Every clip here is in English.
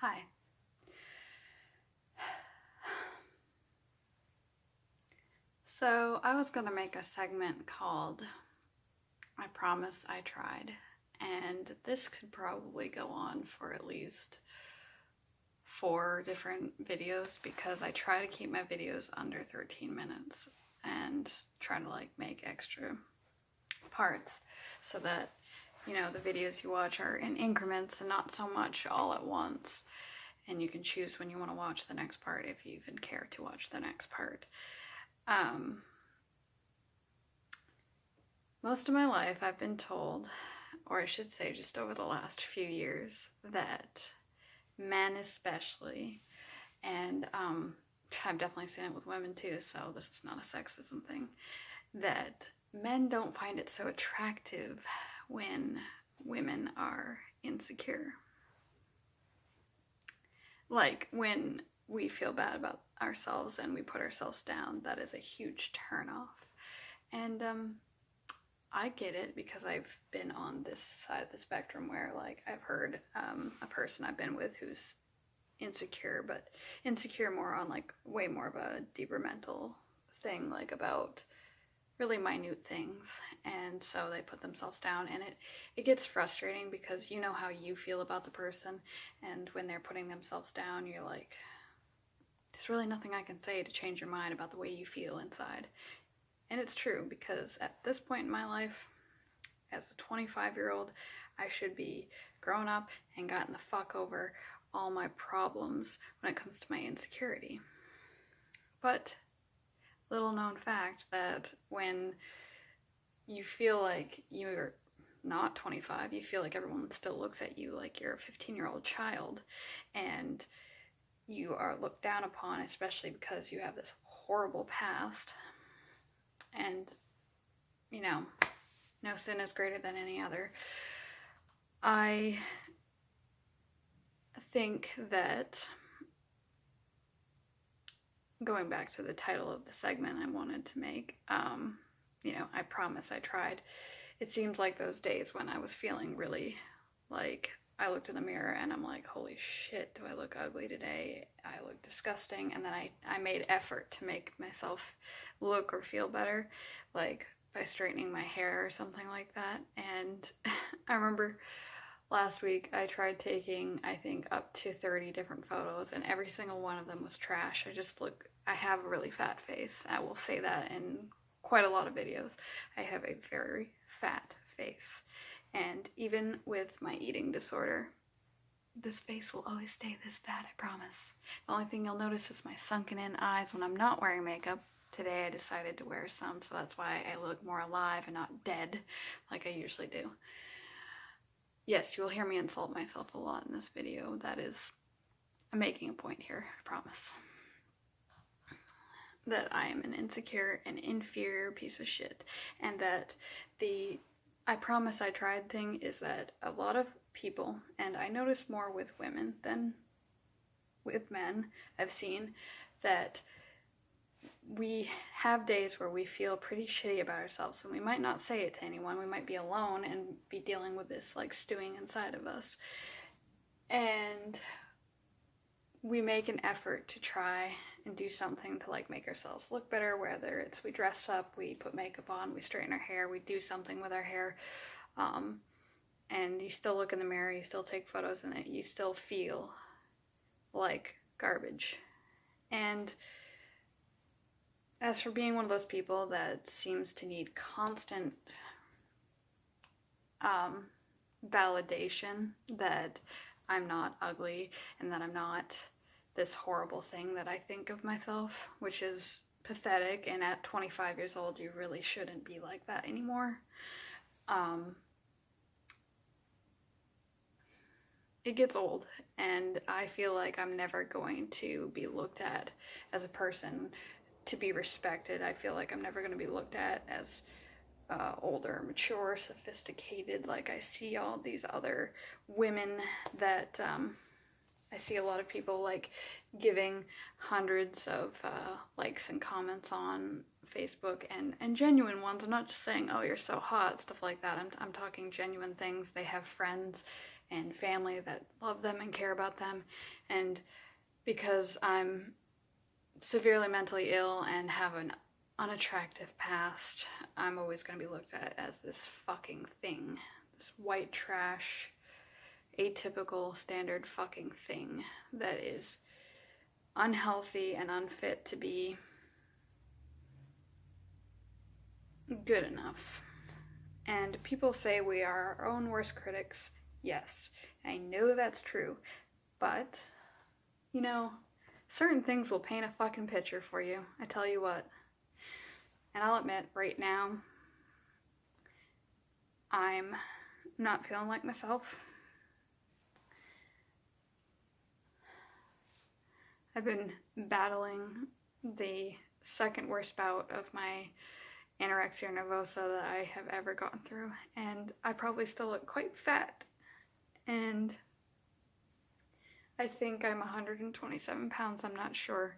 Hi. So I was gonna make a segment called I Promise I Tried, and this could probably go on for at least 4 different videos because I try to keep my videos under 13 minutes and try to make extra parts so that the videos you watch are in increments and not so much all at once, and you can choose when you want to watch the next part if you even care to watch the next part. Most of my life I've been told, or I should say just over the last few years, that men especially, and I've definitely seen it with women too, so this is not a sexism thing, that men don't find it so attractive when women are insecure. Like when we feel bad about ourselves and we put ourselves down, that is a huge turnoff. And I get it because I've been on this side of the spectrum where I've heard a person I've been with who's insecure, but insecure more on way more of a deeper mental thing, about really minute things, and so they put themselves down, and it gets frustrating because you know how you feel about the person, and when they're putting themselves down, you're like, there's really nothing I can say to change your mind about the way you feel inside. And it's true, because at this point in my life, as a 25-year-old, I should be grown up and gotten the fuck over all my problems when it comes to my insecurity. But little known fact that when you feel like you're not 25, you feel like everyone still looks at you like you're a 15-year-old child, and you are looked down upon, especially because you have this horrible past. And no sin is greater than any other. I think that, going back to the title of the segment I wanted to make, I Promise I Tried, it seems like those days when I was feeling really I looked in the mirror and I'm like, holy shit, do I look ugly today? I look disgusting. And then I made effort to make myself look or feel better, by straightening my hair or something like that. And I remember last week I tried taking, I think, up to 30 different photos, and every single one of them was trash. I have a really fat face. I will say that in quite a lot of videos. I have a very fat face. And even with my eating disorder, this face will always stay this bad, I promise. The only thing you'll notice is my sunken in eyes when I'm not wearing makeup. Today I decided to wear some, so that's why I look more alive and not dead like I usually do. Yes, you will hear me insult myself a lot in this video. I'm making a point here, I promise. That I am an insecure and inferior piece of shit, and that the I Promise I Tried thing is that a lot of people, and I notice more with women than with men, I've seen that we have days where we feel pretty shitty about ourselves, and we might not say it to anyone. We might be alone and be dealing with this stewing inside of us, and we make an effort to try and do something to make ourselves look better, whether it's we dress up, we put makeup on, we straighten our hair, we do something with our hair, and you still look in the mirror, you still take photos, and you still feel like garbage. And as for being one of those people that seems to need constant validation that I'm not ugly and that I'm not this horrible thing that I think of myself, which is pathetic, and at 25 years old you really shouldn't be like that anymore. It gets old, and I feel like I'm never going to be looked at as a person to be respected. I feel like I'm never going to be looked at as older, mature, sophisticated. I see all these other women that I see a lot of people giving hundreds of likes and comments on Facebook, and genuine ones. I'm not just saying, oh, you're so hot, stuff like that. I'm talking genuine things. They have friends and family that love them and care about them. And because I'm severely mentally ill and have an unattractive past, I'm always going to be looked at as this fucking thing, this white trash, atypical, standard fucking thing that is unhealthy and unfit to be good enough. And people say we are our own worst critics. Yes, I know that's true, but, you know, certain things will paint a fucking picture for you, I tell you what. And I'll admit, right now, I'm not feeling like myself. I've been battling the second worst bout of my anorexia nervosa that I have ever gone through, and I probably still look quite fat, and I think I'm 127 pounds, I'm not sure,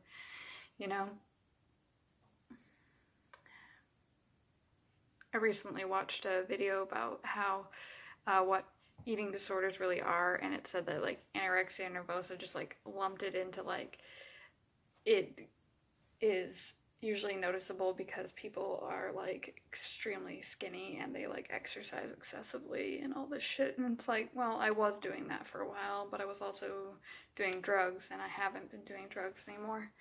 you know. I recently watched a video about how, what eating disorders really are, and it said that, like, anorexia nervosa just, like, lumped it into, like, it is usually noticeable because people are, like, extremely skinny and they, like, exercise excessively and all this shit, and it's like, well, I was doing that for a while, but I was also doing drugs, and I haven't been doing drugs anymore.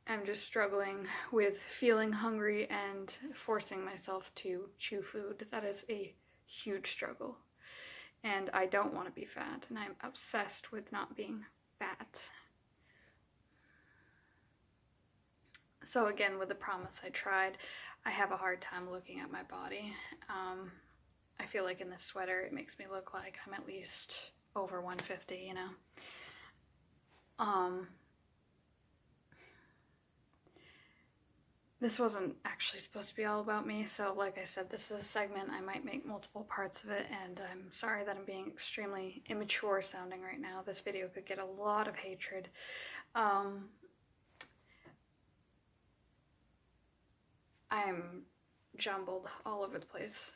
I'm just struggling with feeling hungry and forcing myself to chew food. That is a huge struggle. And I don't want to be fat, and I'm obsessed with not being fat. So again, with the promise I tried, I have a hard time looking at my body. I feel like in this sweater it makes me look like I'm at least over 150, you know. This wasn't actually supposed to be all about me, so like I said, this is a segment. I might make multiple parts of it, and I'm sorry that I'm being extremely immature sounding right now. This video could get a lot of hatred. I'm jumbled all over the place.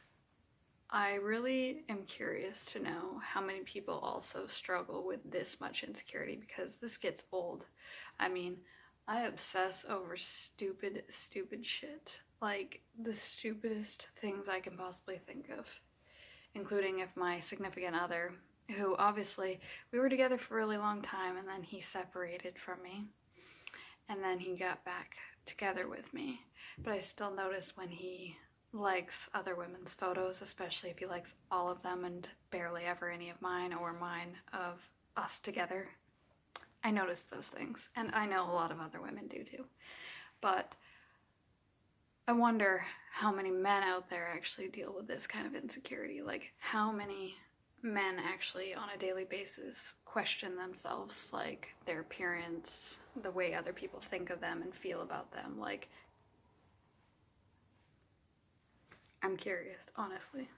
I really am curious to know how many people also struggle with this much insecurity, because this gets old. I mean, I obsess over stupid shit. Like, the stupidest things I can possibly think of. Including if my significant other, who obviously, we were together for a really long time, and then he separated from me. And then he got back together with me. But I still notice when he likes other women's photos, especially if he likes all of them and barely ever any of mine, or mine of us together. I notice those things, and I know a lot of other women do too. But I wonder how many men out there actually deal with this kind of insecurity. Like, how many men actually on a daily basis question themselves, like their appearance, the way other people think of them and feel about them. Like, I'm curious, honestly.